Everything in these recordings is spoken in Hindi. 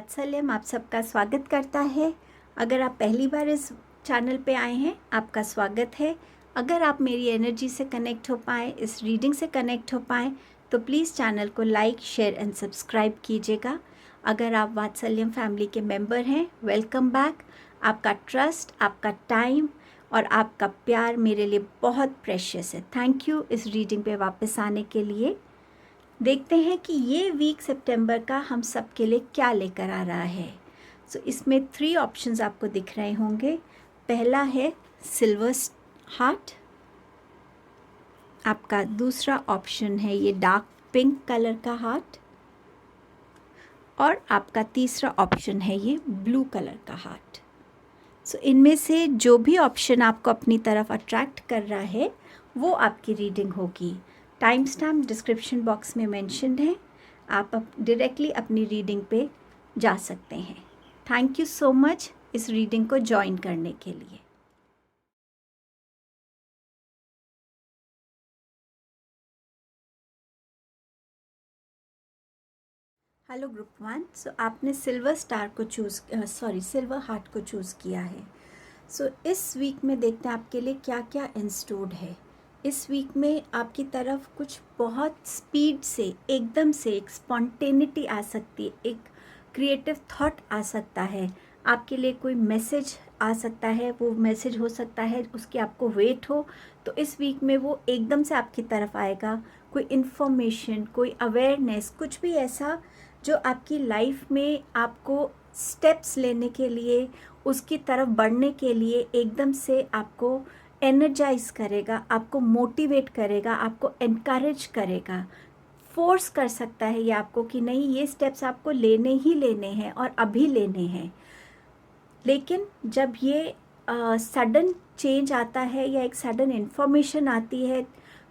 वात्सल्यम आप सबका स्वागत करता है। अगर आप पहली बार इस चैनल पे आए हैं, आपका स्वागत है। अगर आप मेरी एनर्जी से कनेक्ट हो पाएँ, इस रीडिंग से कनेक्ट हो पाएँ, तो प्लीज़ चैनल को लाइक, शेयर एंड सब्सक्राइब कीजिएगा। अगर आप वात्सल्यम फैमिली के मेंबर हैं, वेलकम बैक। आपका ट्रस्ट, आपका टाइम और आपका प्यार मेरे लिए बहुत प्रेशियस है। थैंक यू इस रीडिंग पे वापस आने के लिए। देखते हैं कि ये वीक सितंबर का हम सब के लिए क्या लेकर आ रहा है। इसमें 3 ऑप्शंस आपको दिख रहे होंगे। पहला है सिल्वर हार्ट, आपका दूसरा ऑप्शन है ये डार्क पिंक कलर का हार्ट, और आपका तीसरा ऑप्शन है ये ब्लू कलर का हार्ट। इनमें से जो भी ऑप्शन आपको अपनी तरफ अट्रैक्ट कर रहा है वो आपकी रीडिंग होगी। टाइम स्टैम्प डिस्क्रिप्शन बॉक्स में मेंशन्ड है, आप डायरेक्टली अपनी रीडिंग पे जा सकते हैं। थैंक यू सो मच इस रीडिंग को ज्वाइन करने के लिए। Hello group 1। आपने सिल्वर स्टार को सिल्वर हार्ट को चूज़ किया है। इस वीक में देखते हैं आपके लिए क्या क्या इंस्टोर्ड है। इस वीक में आपकी तरफ कुछ बहुत स्पीड से, एकदम से एक स्पॉन्टेनिटी आ सकती है, एक क्रिएटिव थॉट आ सकता है। आपके लिए कोई मैसेज आ सकता है, वो मैसेज हो सकता है उसकी आपको वेट हो, तो इस वीक में वो एकदम से आपकी तरफ आएगा। कोई इन्फॉर्मेशन, कोई अवेयरनेस, कुछ भी ऐसा जो आपकी लाइफ में आपको स्टेप्स लेने के लिए, उसकी तरफ बढ़ने के लिए एकदम से आपको एनर्जाइज करेगा, आपको मोटिवेट करेगा, आपको एनकरेज करेगा, फोर्स कर सकता है ये आपको कि नहीं, ये स्टेप्स आपको लेने ही लेने हैं और अभी लेने हैं। लेकिन जब ये सडन चेंज आता है या एक सडन इन्फॉर्मेशन आती है,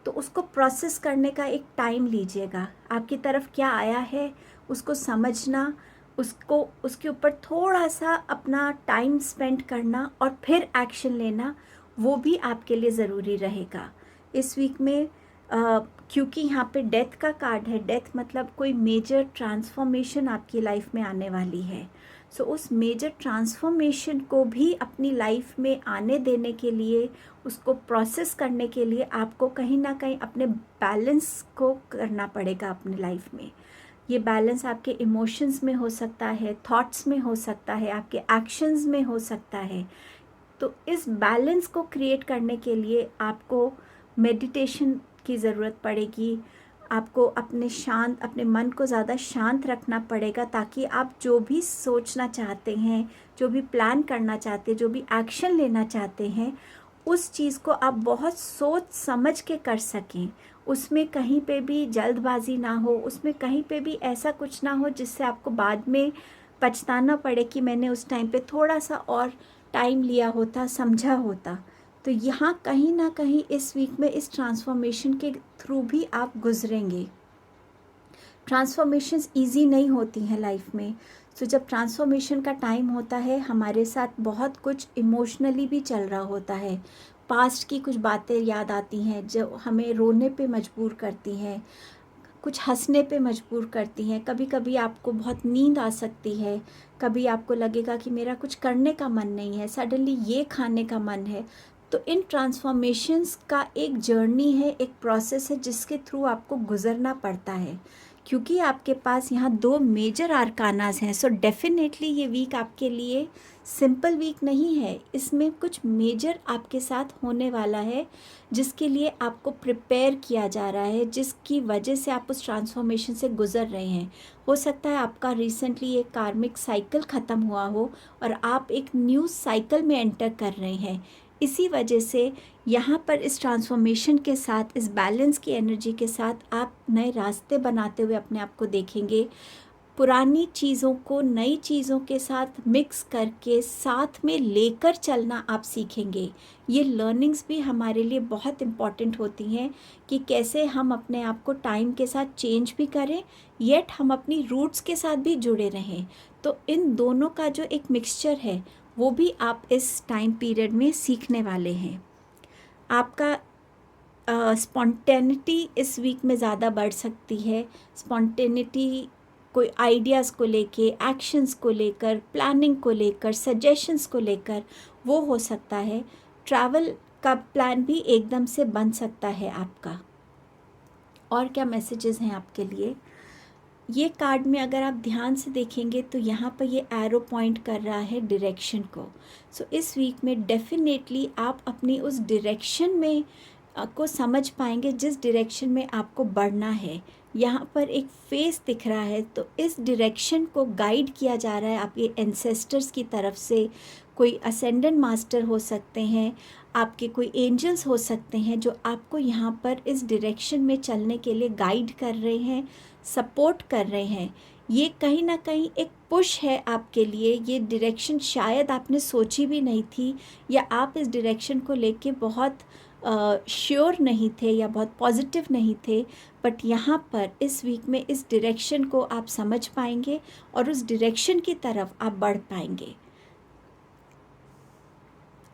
तो उसको प्रोसेस करने का एक टाइम लीजिएगा। आपकी तरफ क्या आया है उसको समझना, उसको उसके ऊपर थोड़ा सा अपना टाइम स्पेंड करना और फिर एक्शन लेना, वो भी आपके लिए ज़रूरी रहेगा। इस वीक में क्योंकि यहाँ पे डेथ का कार्ड है, डेथ मतलब कोई मेजर ट्रांसफॉर्मेशन आपकी लाइफ में आने वाली है। उस मेजर ट्रांसफॉर्मेशन को भी अपनी लाइफ में आने देने के लिए, उसको प्रोसेस करने के लिए आपको कहीं ना कहीं अपने बैलेंस को करना पड़ेगा अपनी लाइफ में। ये बैलेंस आपके इमोशंस में हो सकता है, थॉट्स में हो सकता है, आपके एक्शंस में हो सकता है। तो इस बैलेंस को क्रिएट करने के लिए आपको मेडिटेशन की ज़रूरत पड़ेगी। आपको अपने मन को ज़्यादा शांत रखना पड़ेगा, ताकि आप जो भी सोचना चाहते हैं, जो भी प्लान करना चाहते हैं, जो भी एक्शन लेना चाहते हैं, उस चीज़ को आप बहुत सोच समझ के कर सकें। उसमें कहीं पे भी जल्दबाजी ना हो, उसमें कहीं पे भी ऐसा कुछ ना हो जिससे आपको बाद में पछताना पड़े कि मैंने उस टाइम पे थोड़ा सा और टाइम लिया होता, समझा होता। तो यहाँ कहीं ना कहीं इस वीक में इस ट्रांसफॉर्मेशन के थ्रू भी आप गुजरेंगे। ट्रांसफॉर्मेशंस इजी नहीं होती हैं लाइफ में। जब ट्रांसफॉर्मेशन का टाइम होता है, हमारे साथ बहुत कुछ इमोशनली भी चल रहा होता है। पास्ट की कुछ बातें याद आती हैं जो हमें रोने पे मजबूर करती हैं, कुछ हंसने पे मजबूर करती हैं। कभी कभी आपको बहुत नींद आ सकती है, कभी आपको लगेगा कि मेरा कुछ करने का मन नहीं है, सडनली ये खाने का मन है। तो इन ट्रांसफॉर्मेशंस का एक जर्नी है, एक प्रोसेस है जिसके थ्रू आपको गुजरना पड़ता है, क्योंकि आपके पास यहाँ 2 मेजर आर्कानास हैं। डेफिनेटली ये वीक आपके लिए सिंपल वीक नहीं है। इसमें कुछ मेजर आपके साथ होने वाला है, जिसके लिए आपको प्रिपेयर किया जा रहा है, जिसकी वजह से आप उस ट्रांसफॉर्मेशन से गुजर रहे हैं। हो सकता है आपका रिसेंटली एक कार्मिक साइकिल ख़त्म हुआ हो और आप एक न्यू साइकिल में एंटर कर रहे हैं। इसी वजह से यहाँ पर इस ट्रांसफॉर्मेशन के साथ, इस बैलेंस की एनर्जी के साथ आप नए रास्ते बनाते हुए अपने आप को देखेंगे। पुरानी चीज़ों को नई चीज़ों के साथ मिक्स करके साथ में लेकर चलना आप सीखेंगे। ये लर्निंग्स भी हमारे लिए बहुत इम्पॉर्टेंट होती हैं कि कैसे हम अपने आप को टाइम के साथ चेंज भी करें, येट हम अपनी रूट्स के साथ भी जुड़े रहें। तो इन दोनों का जो एक मिक्सचर है, वो भी आप इस टाइम पीरियड में सीखने वाले हैं। आपका स्पॉन्टेनिटी इस वीक में ज़्यादा बढ़ सकती है। स्पॉन्टेनिटी कोई आइडियाज़ को लेके, एक्शंस को लेकर, प्लानिंग को लेकर, सजेशंस को लेकर, वो हो सकता है। ट्रैवल का प्लान भी एकदम से बन सकता है आपका। और क्या मैसेजेस हैं आपके लिए? ये कार्ड में अगर आप ध्यान से देखेंगे तो यहाँ पर ये एरो पॉइंट कर रहा है डायरेक्शन को। सो इस वीक में डेफिनेटली आप अपनी उस डायरेक्शन में को समझ पाएंगे जिस डायरेक्शन में आपको बढ़ना है। यहाँ पर एक फेस दिख रहा है, तो इस डायरेक्शन को गाइड किया जा रहा है आपके एंसेस्टर्स की तरफ से। कोई असेंडेंट मास्टर हो सकते हैं, आपके कोई एंजल्स हो सकते हैं जो आपको यहाँ पर इस डायरेक्शन में चलने के लिए गाइड कर रहे हैं, सपोर्ट कर रहे हैं। ये कहीं ना कहीं एक पुश है आपके लिए। ये डायरेक्शन शायद आपने सोची भी नहीं थी, या आप इस डायरेक्शन को लेके बहुत श्योर नहीं थे या बहुत पॉजिटिव नहीं थे, बट यहाँ पर इस वीक में इस डायरेक्शन को आप समझ पाएंगे और उस डायरेक्शन की तरफ आप बढ़ पाएंगे।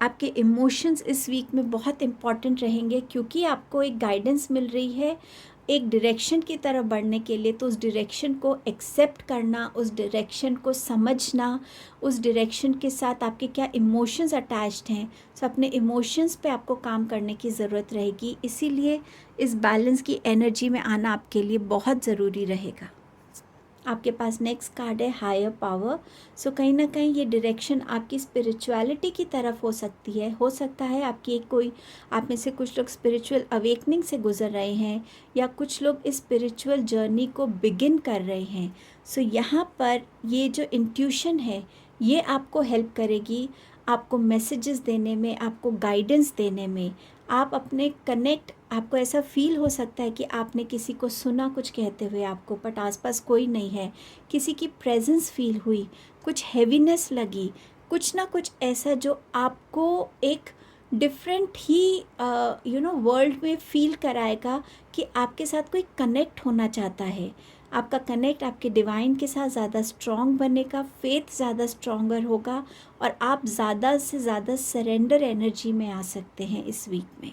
आपके इमोशंस इस वीक में बहुत इम्पॉर्टेंट रहेंगे, क्योंकि आपको एक गाइडेंस मिल रही है एक डायरेक्शन की तरफ बढ़ने के लिए। तो उस डायरेक्शन को एक्सेप्ट करना, उस डायरेक्शन को समझना, उस डायरेक्शन के साथ आपके क्या इमोशंस अटैच्ड हैं, सो अपने इमोशंस पे आपको काम करने की ज़रूरत रहेगी। इसीलिए इस बैलेंस की एनर्जी में आना आपके लिए बहुत ज़रूरी रहेगा। आपके पास नेक्स्ट कार्ड है हायर पावर। सो कहीं ना कहीं ये डायरेक्शन आपकी स्पिरिचुअलिटी की तरफ हो सकती है। हो सकता है आपकी एक कोई, आप में से कुछ लोग स्पिरिचुअल अवेकनिंग से गुजर रहे हैं, या कुछ लोग इस स्पिरिचुअल जर्नी को बिगिन कर रहे हैं। सो यहाँ पर ये जो इंट्यूशन है ये आपको हेल्प करेगी, आपको मैसेजेस देने में, आपको गाइडेंस देने में। आप अपने कनेक्ट, आपको ऐसा फील हो सकता है कि आपने किसी को सुना कुछ कहते हुए आपको, बट आसपास कोई नहीं है, किसी की प्रेजेंस फील हुई, कुछ हैवीनेस लगी, कुछ ना कुछ ऐसा जो आपको एक डिफरेंट ही वर्ल्ड में फील कराएगा कि आपके साथ कोई कनेक्ट होना चाहता है। आपका कनेक्ट आपके डिवाइन के साथ ज़्यादा स्ट्रॉन्ग बनेगा, फेथ ज़्यादा स्ट्रॉन्गर होगा, और आप ज़्यादा से ज़्यादा सरेंडर एनर्जी में आ सकते हैं इस वीक में।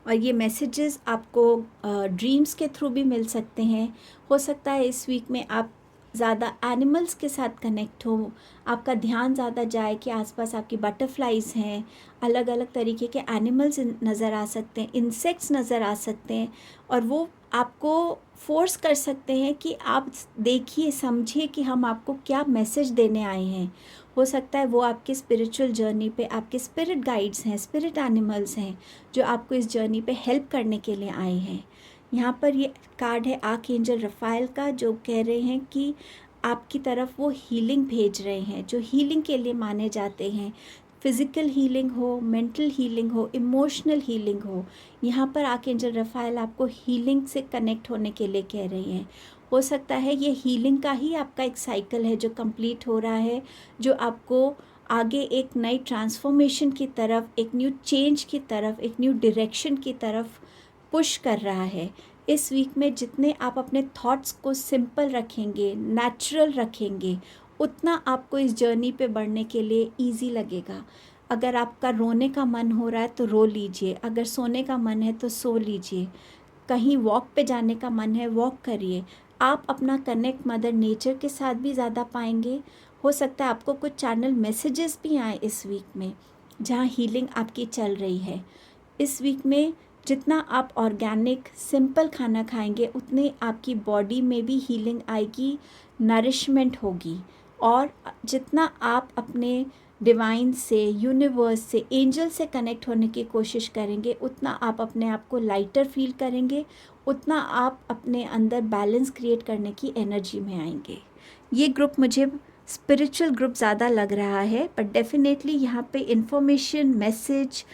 और ये मैसेजेस आपको ड्रीम्स के थ्रू भी मिल सकते हैं। हो सकता है इस वीक में आप ज़्यादा एनिमल्स के साथ कनेक्ट हो, आपका ध्यान ज़्यादा जाए कि आसपास आपकी बटरफ्लाइज हैं, अलग अलग तरीके के एनिमल्स नज़र आ सकते हैं, इंसेक्ट्स नज़र आ सकते हैं, और वो आपको फोर्स कर सकते हैं कि आप देखिए, समझिए कि हम आपको क्या मैसेज देने आए हैं। हो सकता है वो आपके स्पिरिचुअल जर्नी पे आपके स्पिरिट गाइड्स हैं, स्पिरिट एनिमल्स हैं, जो आपको इस जर्नी पे हेल्प करने के लिए आए हैं। यहाँ पर ये कार्ड है आर्क एंजल रफाएल का, जो कह रहे हैं कि आपकी तरफ वो हीलिंग भेज रहे हैं, जो हीलिंग के लिए माने जाते हैं। फिज़िकल हीलिंग हो, मेंटल हीलिंग हो, इमोशनल हीलिंग हो, यहाँ पर आर्क एंजल रफाएल आपको हीलिंग से कनेक्ट होने के लिए कह रही हैं। हो सकता है ये हीलिंग का ही आपका एक साइकिल है जो कंप्लीट हो रहा है, जो आपको आगे एक नई ट्रांसफॉर्मेशन की तरफ, एक न्यू चेंज की तरफ, एक न्यू डायरेक्शन की तरफ पुश कर रहा है। इस वीक में जितने आप अपने थॉट्स को सिंपल रखेंगे, नेचुरल रखेंगे, उतना आपको इस जर्नी पे बढ़ने के लिए इजी लगेगा। अगर आपका रोने का मन हो रहा है तो रो लीजिए, अगर सोने का मन है तो सो लीजिए, कहीं वॉक पे जाने का मन है वॉक करिए। आप अपना कनेक्ट मदर नेचर के साथ भी ज़्यादा पाएंगे। हो सकता है आपको कुछ चैनल मैसेजेस भी आए इस वीक में जहाँ हीलिंग आपकी चल रही है। इस वीक में जितना आप ऑर्गेनिक सिंपल खाना खाएंगे, उतने आपकी बॉडी में भी हीलिंग आएगी, नरिशमेंट होगी। और जितना आप अपने डिवाइन से, यूनिवर्स से, एंजल से कनेक्ट होने की कोशिश करेंगे, उतना आप अपने आप को लाइटर फील करेंगे, उतना आप अपने अंदर बैलेंस क्रिएट करने की एनर्जी में आएंगे। ये ग्रुप मुझे स्पिरिचुअल ग्रुप ज़्यादा लग रहा है, बट डेफिनेटली यहाँ पे इंफॉर्मेशन, मैसेज,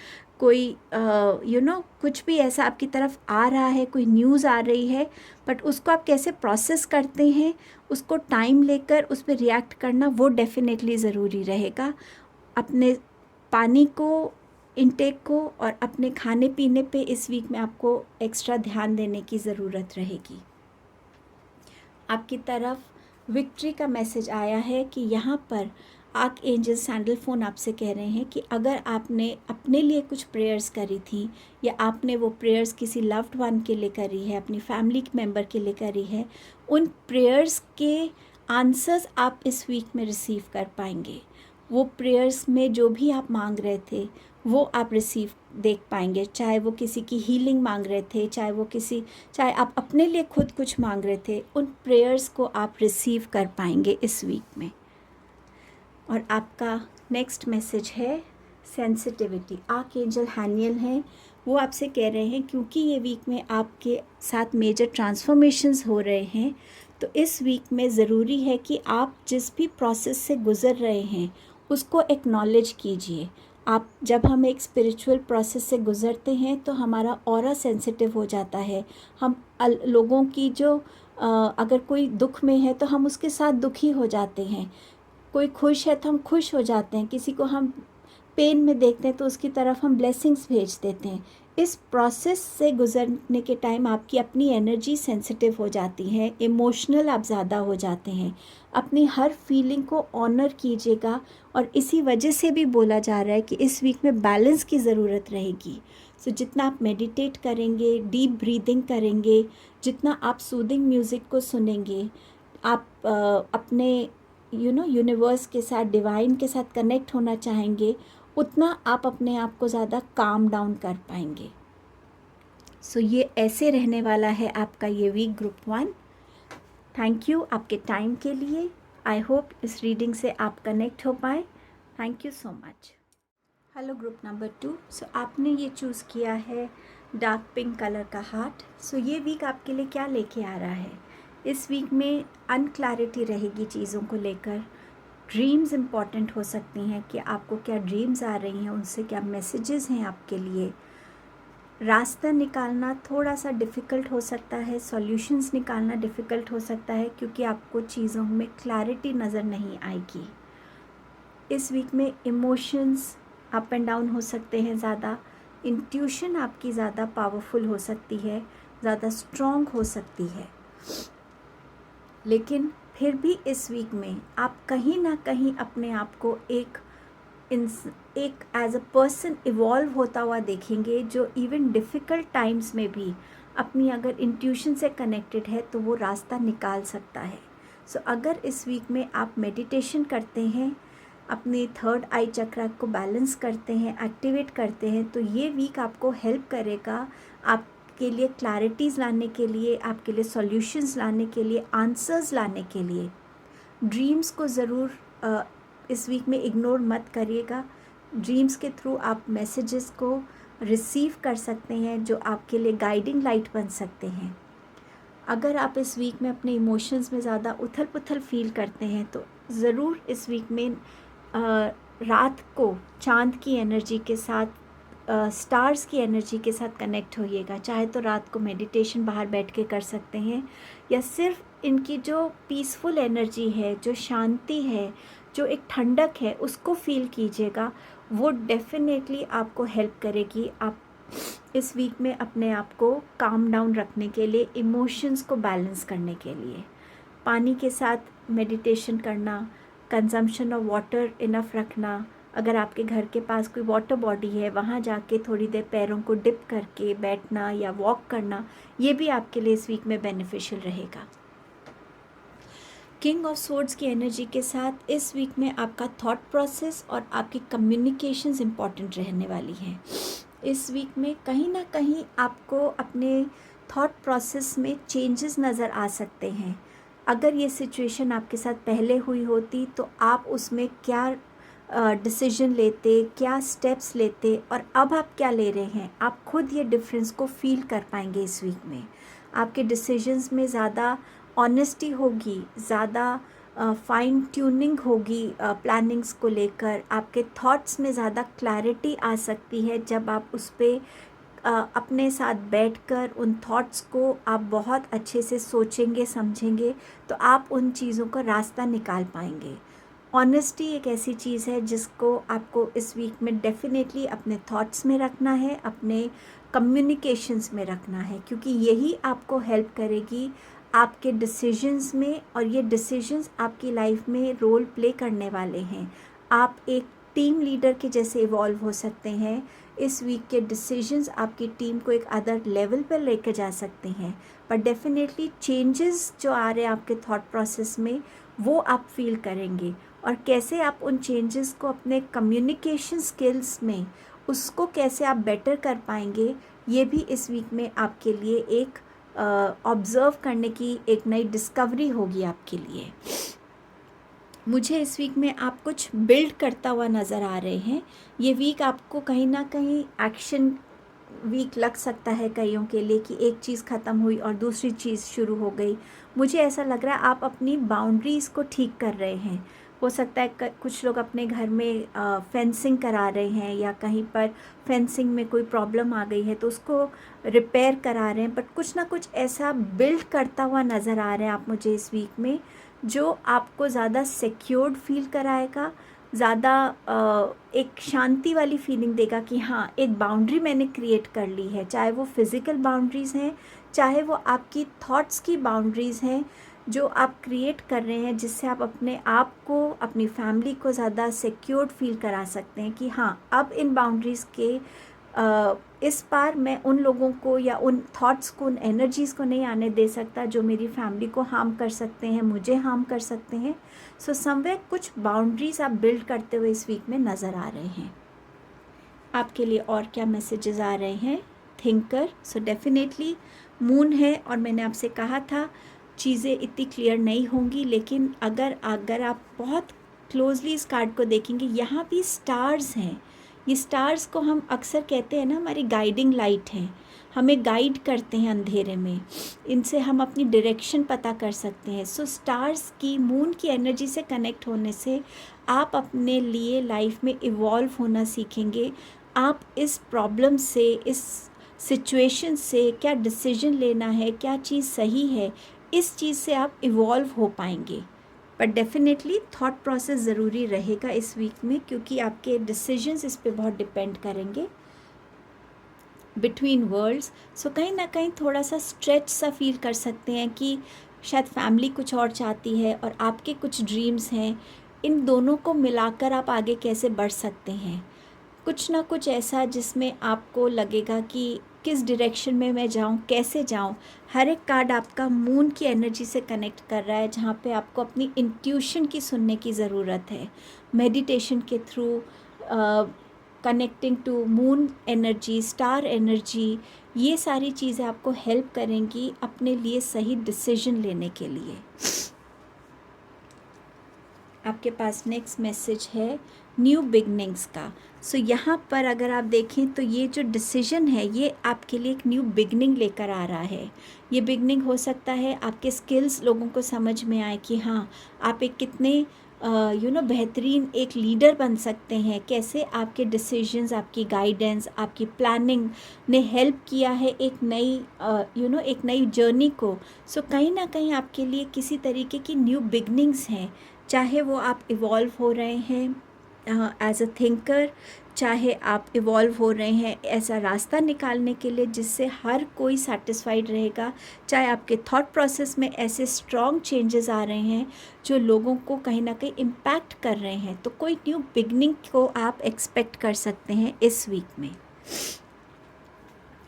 कोई कुछ भी ऐसा आपकी तरफ आ रहा है, कोई न्यूज़ आ रही है, बट उसको आप कैसे प्रोसेस करते हैं, उसको टाइम लेकर उस पर रिएक्ट करना, वो डेफिनेटली ज़रूरी रहेगा। अपने पानी को, इनटेक को, और अपने खाने पीने पे इस वीक में आपको एक्स्ट्रा ध्यान देने की ज़रूरत रहेगी। आपकी तरफ विक्ट्री का मैसेज आया है कि यहाँ पर आर्क एंजल सैंडलफोन आपसे कह रहे हैं कि अगर आपने अपने लिए कुछ प्रेयर्स करी थी या आपने वो प्रेयर्स किसी लव्ड वन के लिए करी है, अपनी फैमिली मेम्बर के लिए करी है, उन प्रेयर्स के आंसर्स आप इस वीक में रिसीव कर पाएंगे। वो प्रेयर्स में जो भी आप मांग रहे थे वो आप रिसीव देख पाएंगे, चाहे वो किसी की हीलिंग मांग रहे थे, चाहे आप अपने लिए खुद कुछ मांग रहे थे, उन प्रेयर्स को आप रिसीव कर पाएंगे इस वीक में। और आपका नेक्स्ट मैसेज है सेंसिटिविटी। आर्क एंजल हैनियल हैं, वो आपसे कह रहे हैं क्योंकि ये वीक में आपके साथ मेजर ट्रांसफॉर्मेशंस हो रहे हैं, तो इस वीक में ज़रूरी है कि आप जिस भी प्रोसेस से गुज़र रहे हैं उसको एक्नॉलेज कीजिए। आप जब हम एक स्पिरिचुअल प्रोसेस से गुज़रते हैं तो हमारा ऑरा सेंसिटिव हो जाता है। हम लोगों की जो अगर कोई दुख में है तो हम उसके साथ दुखी हो जाते हैं, कोई खुश है तो हम खुश हो जाते हैं, किसी को हम पेन में देखते हैं तो उसकी तरफ हम ब्लेसिंग्स भेज देते हैं। इस प्रोसेस से गुज़रने के टाइम आपकी अपनी एनर्जी सेंसिटिव हो जाती है, इमोशनल आप ज़्यादा हो जाते हैं। अपनी हर फीलिंग को ऑनर कीजिएगा, और इसी वजह से भी बोला जा रहा है कि इस वीक में बैलेंस की ज़रूरत रहेगी। सो जितना आप मेडिटेट करेंगे, डीप ब्रीदिंग करेंगे, जितना आप सूदिंग म्यूज़िक को सुनेंगे, आप अपने यूनिवर्स के साथ, डिवाइन के साथ कनेक्ट होना चाहेंगे, उतना आप अपने आप को ज़्यादा काम डाउन कर पाएंगे। सो ये ऐसे रहने वाला है आपका ये वीक ग्रुप 1। थैंक यू आपके टाइम के लिए। आई होप इस रीडिंग से आप कनेक्ट हो पाए। Thank you so much. Hello group number 2। सो आपने ये चूज़ किया है डार्क पिंक कलर का हार्ट। सो ये वीक आपके लिए क्या लेके आ रहा है? इस वीक में अनक्लैरिटी रहेगी चीज़ों को लेकर। ड्रीम्स इम्पॉर्टेंट हो सकती हैं कि आपको क्या ड्रीम्स आ रही हैं, उनसे क्या मैसेजेस हैं आपके लिए। रास्ता निकालना थोड़ा सा डिफ़िकल्ट हो सकता है, सॉल्यूशंस निकालना डिफ़िकल्ट हो सकता है, क्योंकि आपको चीज़ों में क्लैरिटी नज़र नहीं आएगी। इस वीक में इमोशंस अप एंड डाउन हो सकते हैं ज़्यादा। इंट्यूशन आपकी ज़्यादा पावरफुल हो सकती है, ज़्यादा स्ट्रॉन्ग हो सकती है। लेकिन फिर भी इस वीक में आप कहीं ना कहीं अपने आप को एक एज अ पर्सन इवॉल्व होता हुआ देखेंगे, जो इवन डिफ़िकल्ट टाइम्स में भी अपनी अगर इंट्यूशन से कनेक्टेड है तो वो रास्ता निकाल सकता है। सो अगर इस वीक में आप मेडिटेशन करते हैं, अपने थर्ड आई चक्रा को बैलेंस करते हैं, एक्टिवेट करते हैं, तो ये वीक आपको हेल्प करेगा आपके लिए क्लैरिटीज़ लाने के लिए, आपके लिए सॉल्यूशंस लाने के लिए, आंसर्स लाने के लिए। ड्रीम्स को ज़रूर इस वीक में इग्नोर मत करिएगा। ड्रीम्स के थ्रू आप मैसेजेस को रिसीव कर सकते हैं जो आपके लिए गाइडिंग लाइट बन सकते हैं। अगर आप इस वीक में अपने इमोशंस में ज़्यादा उथल पुथल फील करते हैं तो ज़रूर इस वीक में रात को चाँद की एनर्जी के साथ, स्टार्स की एनर्जी के साथ कनेक्ट होइएगा। चाहे तो रात को मेडिटेशन बाहर बैठ के कर सकते हैं, या सिर्फ इनकी जो पीसफुल एनर्जी है, जो शांति है, जो एक ठंडक है, उसको फील कीजिएगा। वो डेफिनेटली आपको हेल्प करेगी आप इस वीक में अपने आप को काम डाउन रखने के लिए, इमोशंस को बैलेंस करने के लिए। पानी के साथ मेडिटेशन करना, कंजम्पशन ऑफ वाटर इनफ रखना, अगर आपके घर के पास कोई वाटर बॉडी है वहाँ जाके थोड़ी देर पैरों को डिप करके बैठना या वॉक करना, ये भी आपके लिए इस वीक में बेनिफिशियल रहेगा। किंग ऑफ सोर्ड्स की एनर्जी के साथ इस वीक में आपका थॉट प्रोसेस और आपकी कम्युनिकेशंस इम्पॉर्टेंट रहने वाली हैं। इस वीक में कहीं ना कहीं आपको अपने थॉट प्रोसेस में चेंजेस नज़र आ सकते हैं। अगर ये सिचुएशन आपके साथ पहले हुई होती तो आप उसमें क्या डिसीजन लेते, क्या स्टेप्स लेते, और अब आप क्या ले रहे हैं, आप खुद ये डिफरेंस को फील कर पाएंगे इस वीक में। आपके डिसीजंस में ज़्यादा ऑनेस्टी होगी, ज़्यादा फाइन ट्यूनिंग होगी प्लानिंग्स को लेकर। आपके थॉट्स में ज़्यादा क्लैरिटी आ सकती है जब आप उस पर अपने साथ बैठकर उन थॉट्स को आप बहुत अच्छे से सोचेंगे, समझेंगे, तो आप उन चीज़ों का रास्ता निकाल पाएंगे। ऑनेस्टी एक ऐसी चीज़ है जिसको आपको इस वीक में डेफिनेटली अपने थॉट्स में रखना है, अपने कम्युनिकेशंस में रखना है, क्योंकि यही आपको हेल्प करेगी आपके डिसीजंस में, और ये डिसीजंस आपकी लाइफ में रोल प्ले करने वाले हैं। आप एक टीम लीडर के जैसे इवॉल्व हो सकते हैं। इस वीक के डिसीजंस आपकी टीम को एक अदर लेवल पर लेकर जा सकते हैं। पर डेफिनेटली चेंजेस जो आ रहे हैं आपके थॉट प्रोसेस में, वो आप फील करेंगे। और कैसे आप उन चेंजेस को अपने कम्युनिकेशन स्किल्स में, उसको कैसे आप बेटर कर पाएंगे, ये भी इस वीक में आपके लिए एक ऑब्ज़र्व करने की एक नई डिस्कवरी होगी आपके लिए। मुझे इस वीक में आप कुछ बिल्ड करता हुआ नज़र आ रहे हैं। ये वीक आपको कहीं ना कहीं एक्शन वीक लग सकता है कईयों के लिए, कि एक चीज़ ख़त्म हुई और दूसरी चीज़ शुरू हो गई। मुझे ऐसा लग रहा है आप अपनी बाउंड्रीज़ को ठीक कर रहे हैं। हो सकता है कुछ लोग अपने घर में फेंसिंग करा रहे हैं, या कहीं पर फेंसिंग में कोई प्रॉब्लम आ गई है तो उसको रिपेयर करा रहे हैं। बट कुछ ना कुछ ऐसा बिल्ड करता हुआ नज़र आ रहे हैं आप मुझे इस वीक में, जो आपको ज़्यादा सिक्योर्ड फील कराएगा, ज़्यादा एक शांति वाली फीलिंग देगा कि हाँ, एक बाउंड्री मैंने क्रिएट कर ली है। चाहे वो फिज़िकल बाउंड्रीज़ हैं, चाहे वो आपकी थॉट्स की बाउंड्रीज़ हैं, जो आप क्रिएट कर रहे हैं, जिससे आप अपने आप को, अपनी फैमिली को ज़्यादा सिक्योर्ड फील करा सकते हैं कि हाँ, अब इन बाउंड्रीज़ के इस बार मैं उन लोगों को या उन थॉट्स को, उन एनर्जीज़ को नहीं आने दे सकता जो मेरी फैमिली को हार्म कर सकते हैं, मुझे हार्म कर सकते हैं। सो समवेयर कुछ बाउंड्रीज़ आप बिल्ड करते हुए इस वीक में नज़र आ रहे हैं। आपके लिए और क्या मैसेजेस आ रहे हैं? थिंकर, सो डेफिनेटली मून है, और मैंने आपसे कहा था चीज़ें इतनी क्लियर नहीं होंगी, लेकिन अगर आप बहुत क्लोजली इस कार्ड को देखेंगे, यहाँ भी स्टार्स हैं। ये स्टार्स को हम अक्सर कहते हैं ना, हमारी गाइडिंग लाइट हैं, हमें गाइड करते हैं अंधेरे में, इनसे हम अपनी डायरेक्शन पता कर सकते हैं। सो स्टार्स की, मून की एनर्जी से कनेक्ट होने से आप अपने लिए लाइफ में इवॉल्व होना सीखेंगे। आप इस प्रॉब्लम से, इस सिचुएशन से क्या डिसीजन लेना है, क्या चीज़ सही है, इस चीज़ से आप इवॉल्व हो पाएंगे। बट डेफिनेटली थॉट प्रोसेस ज़रूरी रहेगा इस वीक में, क्योंकि आपके डिसीजंस इस पे बहुत डिपेंड करेंगे बिटवीन वर्ल्ड्स। सो कहीं ना कहीं थोड़ा सा स्ट्रेच सा फील कर सकते हैं कि शायद फैमिली कुछ और चाहती है और आपके कुछ ड्रीम्स हैं, इन दोनों को मिलाकर आप आगे कैसे बढ़ सकते हैं। कुछ ना कुछ ऐसा जिसमें आपको लगेगा कि किस डायरेक्शन में मैं जाऊं, कैसे जाऊं। हर एक कार्ड आपका मून की एनर्जी से कनेक्ट कर रहा है, जहाँ पे आपको अपनी इंट्यूशन की सुनने की ज़रूरत है। मेडिटेशन के through, connecting to moon energy, star energy, ये सारी चीज़ें आपको हेल्प करेंगी अपने लिए सही डिसीजन लेने के लिए। आपके पास नेक्स्ट मैसेज है न्यू बिगनिंग्स का। सो यहाँ पर अगर आप देखें तो ये जो डिसीजन है, ये आपके लिए एक न्यू बिगनिंग लेकर आ रहा है। ये बिगनिंग हो सकता है आपके स्किल्स लोगों को समझ में आए कि हाँ, आप एक कितने बेहतरीन एक लीडर बन सकते हैं। कैसे आपके डिसीजंस, आपकी गाइडेंस, आपकी प्लानिंग ने हेल्प किया है एक नई एक नई जर्नी को। सो कहीं ना कहीं आपके लिए किसी तरीके की न्यू बिगनिंग्स हैं, चाहे वो आप इवॉल्व हो रहे हैं एज अ थिंकर, चाहे आप इवॉल्व हो रहे हैं ऐसा रास्ता निकालने के लिए जिससे हर कोई सेटिस्फाइड रहेगा, चाहे आपके थॉट प्रोसेस में ऐसे स्ट्रॉन्ग चेंजेस आ रहे हैं जो लोगों को कहीं ना कहीं इम्पैक्ट कर रहे हैं, तो कोई न्यू बिगनिंग को आप एक्सपेक्ट कर सकते हैं इस वीक में।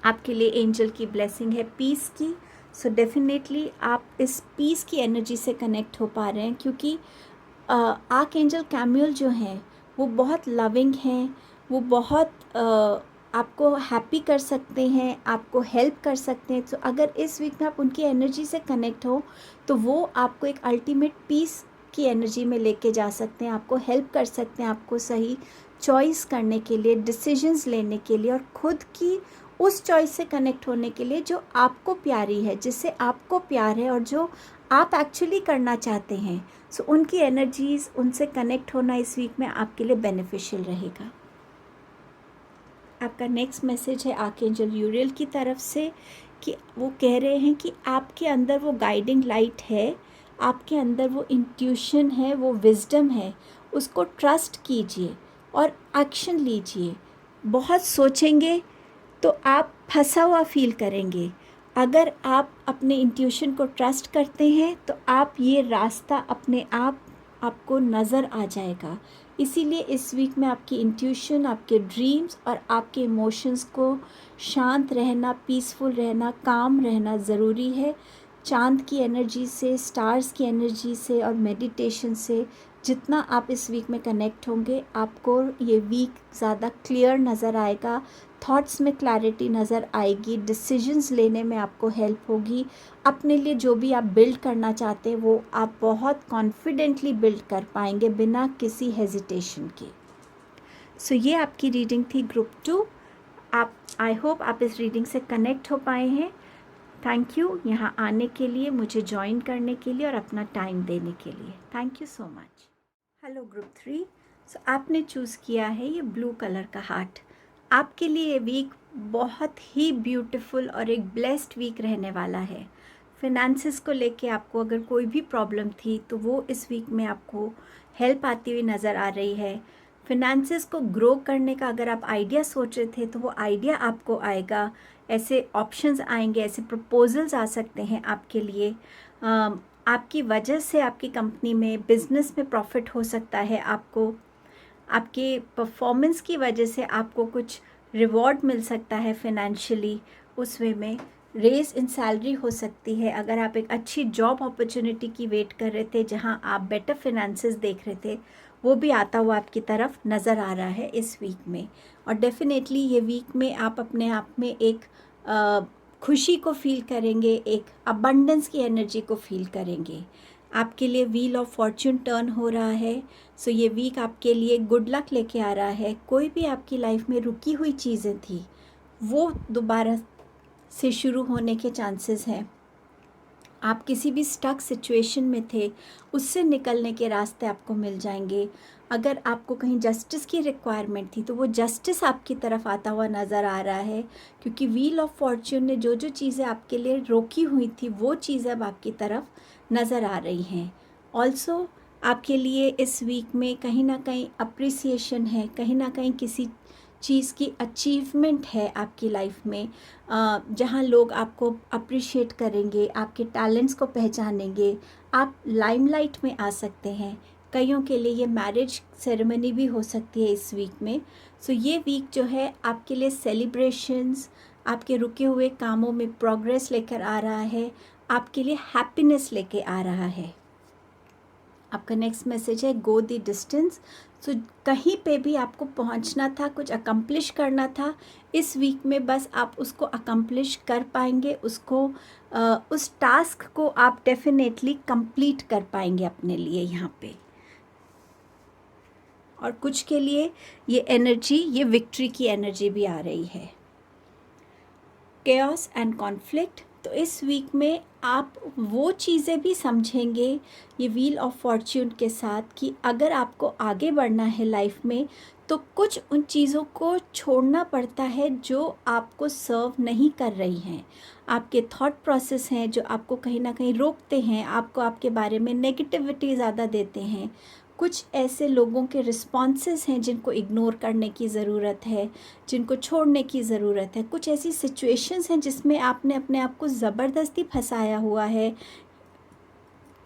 आपके लिए एंजल की ब्लेसिंग है पीस की। सो डेफिनेटली आप इस पीस की एनर्जी से कनेक्ट हो पा रहे हैं, क्योंकि आर्क एंजल कैमियल जो हैं वो बहुत लविंग हैं, वो बहुत आपको हैप्पी कर सकते हैं, आपको हेल्प कर सकते हैं। तो अगर इस वीक में आप उनकी एनर्जी से कनेक्ट हो तो वो आपको एक अल्टीमेट पीस की एनर्जी में लेके जा सकते हैं, आपको हेल्प कर सकते हैं, आपको सही चॉइस करने के लिए, डिसीजंस लेने के लिए, और खुद की उस चॉइस से कनेक्ट होने के लिए जो आपको प्यारी है, जिससे आपको प्यार है और जो आप एक्चुअली करना चाहते हैं। सो उनकी एनर्जीज़, उनसे कनेक्ट होना इस वीक में आपके लिए बेनिफिशियल रहेगा। आपका नेक्स्ट मैसेज है आर्कएंजल यूरियल की तरफ से, कि वो कह रहे हैं कि आपके अंदर वो गाइडिंग लाइट है, आपके अंदर वो इंट्यूशन है, वो विजडम है, उसको ट्रस्ट कीजिए और एक्शन लीजिए। बहुत सोचेंगे तो आप फंसा हुआ फील करेंगे, अगर आप अपने इंट्यूशन को ट्रस्ट करते हैं तो आप ये रास्ता अपने आप आपको नज़र आ जाएगा। इसीलिए इस वीक में आपकी इंट्यूशन, आपके ड्रीम्स और आपके इमोशंस को शांत रहना, पीसफुल रहना, काम रहना ज़रूरी है। चाँद की एनर्जी से, स्टार्स की एनर्जी से और मेडिटेशन से जितना आप इस वीक में कनेक्ट होंगे, आपको ये वीक ज़्यादा क्लियर नज़र आएगा, थॉट्स में क्लैरिटी नज़र आएगी, डिसीजंस लेने में आपको हेल्प होगी। अपने लिए जो भी आप बिल्ड करना चाहते हैं वो आप बहुत कॉन्फिडेंटली बिल्ड कर पाएंगे बिना किसी हेजिटेशन के। सो ये आपकी रीडिंग थी ग्रुप 2। आई होप आप इस रीडिंग से कनेक्ट हो पाए हैं। थैंक यू यहाँ आने के लिए, मुझे ज्वाइन करने के लिए और अपना टाइम देने के लिए। Thank you so much. Hello group 3। सो आपने चूज़ किया है ये ब्लू कलर का हार्ट। आपके लिए ये वीक बहुत ही ब्यूटीफुल और एक ब्लेस्ड वीक रहने वाला है। फिनेंसेस को लेके आपको अगर कोई भी प्रॉब्लम थी तो वो इस वीक में आपको हेल्प आती हुई नज़र आ रही है। फिनेंसेस को ग्रो करने का अगर आप आइडिया सोच रहे थे तो वो आइडिया आपको आएगा। ऐसे ऑप्शंस आएंगे, ऐसे प्रपोजल्स आ सकते हैं आपके लिए। आपकी वजह से आपकी कंपनी में, बिजनेस में प्रॉफिट हो सकता है आपको। आपके परफॉर्मेंस की वजह से आपको कुछ रिवॉर्ड मिल सकता है फाइनेंशियली। उस वे में रेज इन सैलरी हो सकती है। अगर आप एक अच्छी जॉब अपॉर्चुनिटी की वेट कर रहे थे जहां आप बेटर फिनेंसेस देख रहे थे, वो भी आता हुआ आपकी तरफ नज़र आ रहा है इस वीक में। और डेफिनेटली ये वीक में आप अपने आप में एक खुशी को फील करेंगे, एक अबंडेंस की एनर्जी को फील करेंगे। आपके लिए व्हील ऑफ फॉर्च्यून टर्न हो रहा है। सो ये वीक आपके लिए गुड लक लेके आ रहा है। कोई भी आपकी लाइफ में रुकी हुई चीज़ें थी वो दोबारा से शुरू होने के चांसेस हैं। आप किसी भी स्टक सिचुएशन में थे, उससे निकलने के रास्ते आपको मिल जाएंगे। अगर आपको कहीं जस्टिस की रिक्वायरमेंट थी तो वो जस्टिस आपकी तरफ आता हुआ नज़र आ रहा है, क्योंकि व्हील ऑफ फॉर्च्यून ने जो जो चीज़ें आपके लिए रोकी हुई थी वो चीज़ें अब आपकी तरफ नज़र आ रही हैं। ऑल्सो आपके लिए इस वीक में कहीं ना कहीं अप्रिसिएशन है, कहीं ना कहीं किसी चीज़ की अचीवमेंट है आपकी लाइफ में, जहाँ लोग आपको अप्रिशिएट करेंगे, आपके टैलेंट्स को पहचानेंगे, आप लाइमलाइट में आ सकते हैं। कईयों के लिए ये मैरिज सेरेमनी भी हो सकती है इस वीक में। सो ये वीक जो है आपके लिए सेलिब्रेशंस, आपके रुके हुए कामों में प्रोग्रेस लेकर आ रहा है, आपके लिए हैप्पीनेस लेके आ रहा है। आपका नेक्स्ट मैसेज है गो द डिस्टेंस। सो कहीं पे भी आपको पहुंचना था, कुछ अकम्प्लिश करना था, इस वीक में बस आप उसको अकम्प्लिश कर पाएंगे। उसको उस टास्क को आप डेफिनेटली कंप्लीट कर पाएंगे अपने लिए यहाँ पे। और कुछ के लिए ये एनर्जी, ये विक्ट्री की एनर्जी भी आ रही है। Chaos and conflict. तो इस वीक में आप वो चीज़ें भी समझेंगे ये व्हील ऑफ फॉर्च्यून के साथ कि अगर आपको आगे बढ़ना है लाइफ में तो कुछ उन चीज़ों को छोड़ना पड़ता है जो आपको सर्व नहीं कर रही हैं। आपके थॉट प्रोसेस हैं जो आपको कहीं ना कहीं रोकते हैं, आपको आपके बारे में नेगेटिविटी ज़्यादा देते हैं। कुछ ऐसे लोगों के रिस्पॉन्सेस हैं जिनको इग्नोर करने की ज़रूरत है, जिनको छोड़ने की ज़रूरत है। कुछ ऐसी सिचुएशंस हैं जिसमें आपने अपने आप को ज़बरदस्ती फंसाया हुआ है।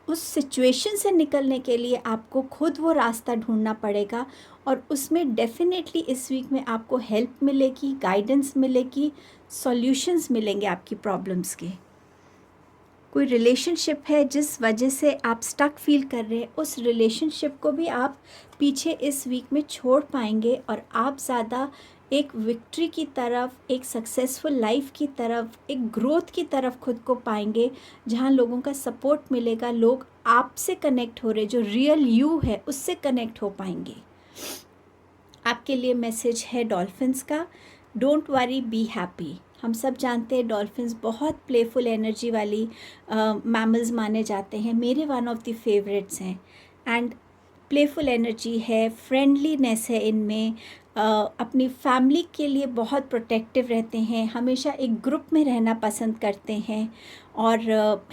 उस सिचुएशन से निकलने के लिए आपको खुद वो रास्ता ढूंढना पड़ेगा और उसमें डेफिनेटली इस वीक में आपको हेल्प मिलेगी, गाइडेंस मिलेगी, सॉल्यूशंस मिलेंगे आपकी प्रॉब्लम्स के। कोई रिलेशनशिप है जिस वजह से आप स्टक फील कर रहे हैं, उस रिलेशनशिप को भी आप पीछे इस वीक में छोड़ पाएंगे और आप ज़्यादा एक विक्ट्री की तरफ, एक सक्सेसफुल लाइफ की तरफ, एक ग्रोथ की तरफ खुद को पाएंगे, जहां लोगों का सपोर्ट मिलेगा, लोग आपसे कनेक्ट हो रहे, जो रियल यू है उससे कनेक्ट हो पाएंगे। आपके लिए मैसेज है डॉल्फिन्स का, डोंट वरी बी हैप्पी। हम सब जानते हैं डॉल्फिन्स बहुत प्लेफुल एनर्जी वाली मैमल्स माने जाते हैं। मेरे वन ऑफ द फेवरेट्स हैं। एंड प्लेफुल एनर्जी है, फ्रेंडलीनेस है इनमें, अपनी फैमिली के लिए बहुत प्रोटेक्टिव रहते हैं, हमेशा एक ग्रुप में रहना पसंद करते हैं और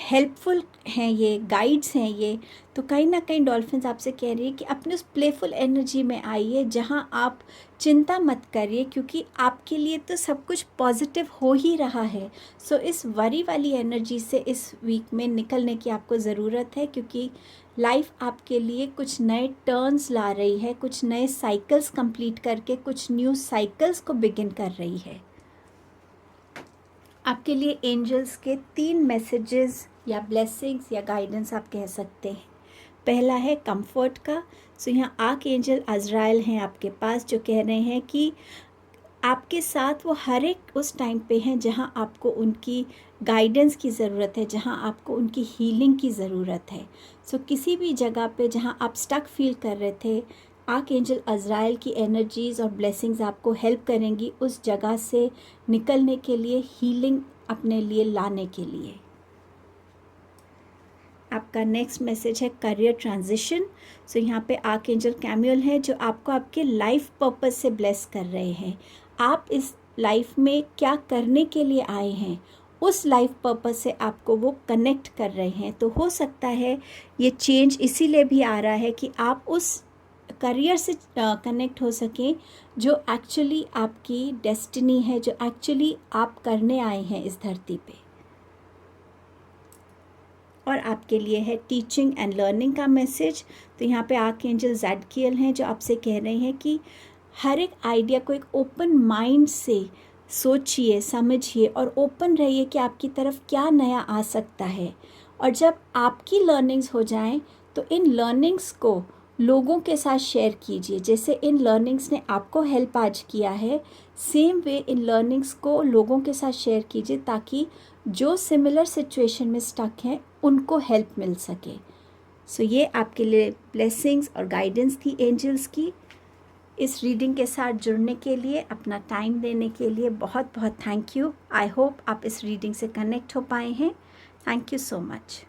हेल्पफुल हैं, ये गाइड्स हैं ये। तो कहीं ना कहीं डॉल्फिन्स आपसे कह रही है कि अपने उस प्लेफुल एनर्जी में आइए जहां आप चिंता मत करिए, क्योंकि आपके लिए तो सब कुछ पॉजिटिव हो ही रहा है। सो इस वरी वाली एनर्जी से इस वीक में निकलने की आपको ज़रूरत है, क्योंकि लाइफ आपके लिए कुछ नए टर्न्स ला रही है, कुछ नए साइकिल्स कंप्लीट करके कुछ न्यू साइकिल्स को बिगिन कर रही है। आपके लिए एंजल्स के 3 मैसेजेस या ब्लेसिंग्स या गाइडेंस आप कह सकते हैं। पहला है कंफर्ट का। सो यहाँ आर्क एंजल अज़राइल हैं आपके पास, जो कह रहे हैं कि आपके साथ वो हर एक उस टाइम पे हैं जहाँ आपको उनकी गाइडेंस की ज़रूरत है, जहाँ आपको उनकी हीलिंग की ज़रूरत है। सो किसी भी जगह पे जहाँ आप स्टक फील कर रहे थे, आर्क एंजल अज़राइल की एनर्जीज़ और ब्लेसिंग्स आपको हेल्प करेंगी उस जगह से निकलने के लिए, हीलिंग अपने लिए लाने के लिए। आपका नेक्स्ट मैसेज है करियर ट्रांजिशन। सो यहाँ पे आर्क एंजल कैम्यूल है जो आपको आपके लाइफ पर्पस से ब्लेस कर रहे हैं। आप इस लाइफ में क्या करने के लिए आए हैं, उस लाइफ पर्पस से आपको वो कनेक्ट कर रहे हैं। तो हो सकता है ये चेंज इसीलिए भी आ रहा है कि आप उस करियर से कनेक्ट हो सकें जो एक्चुअली आपकी डेस्टिनी है, जो एक्चुअली आप करने आए हैं इस धरती पे। और आपके लिए है टीचिंग एंड लर्निंग का मैसेज। तो यहाँ पे आर्क एंजल ज़ेडकियल हैं जो आपसे कह रहे हैं कि हर एक आइडिया को एक ओपन माइंड से सोचिए, समझिए और ओपन रहिए कि आपकी तरफ क्या नया आ सकता है। और जब आपकी लर्निंग्स हो जाएं तो इन लर्निंग्स को लोगों के साथ शेयर कीजिए। जैसे इन लर्निंग्स ने आपको हेल्प आज किया है, सेम वे इन लर्निंग्स को लोगों के साथ शेयर कीजिए, ताकि जो सिमिलर सिचुएशन में स्टक हैं उनको हेल्प मिल सके। सो ये आपके लिए ब्लेसिंग्स और गाइडेंस थी एंजल्स की। इस रीडिंग के साथ जुड़ने के लिए, अपना टाइम देने के लिए बहुत बहुत थैंक यू। आई होप आप इस रीडिंग से कनेक्ट हो पाए हैं। Thank you so much.